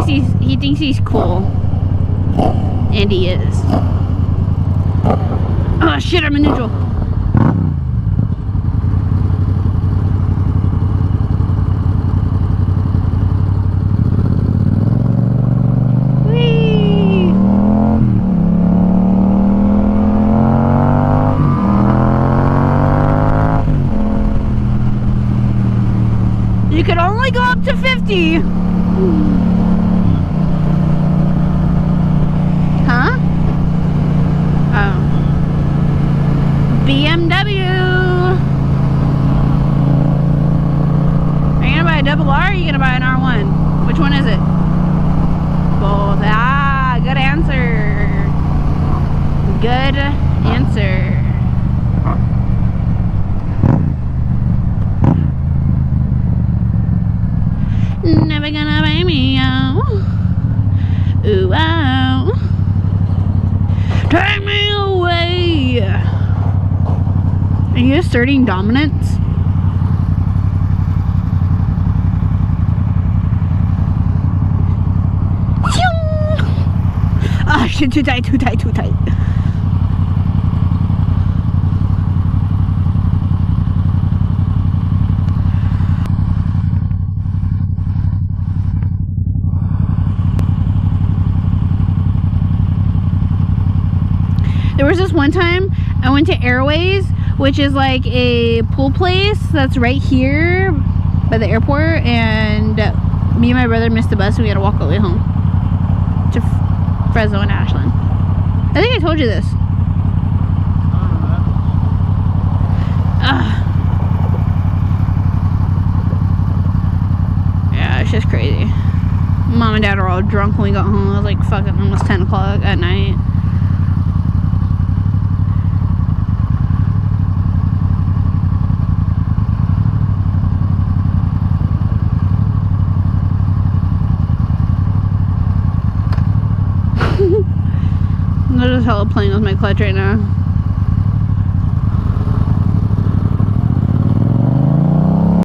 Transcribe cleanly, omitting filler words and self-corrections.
he's cool. And he is. Oh shit, I'm in neutral. Whee! You could only go up to 50. Huh? Oh. BMW. Are you gonna buy a double R or are you gonna buy an R1? Which one is it? Both. Ah, good answer. Good answer. Never gonna buy me out. Ooh, wow. Take me away. Are you asserting dominance? Ah, shit, too tight, too tight, too tight. There was this one time I went to Airways, which is like a pool place that's right here by the airport, and me and my brother missed the bus and we had to walk all the way home to Fresno and Ashland. I think I told you this. Yeah, it's just crazy. Mom and Dad were all drunk when we got home. It was like fucking almost 10 o'clock at night. I'm just hella playing with my clutch right now.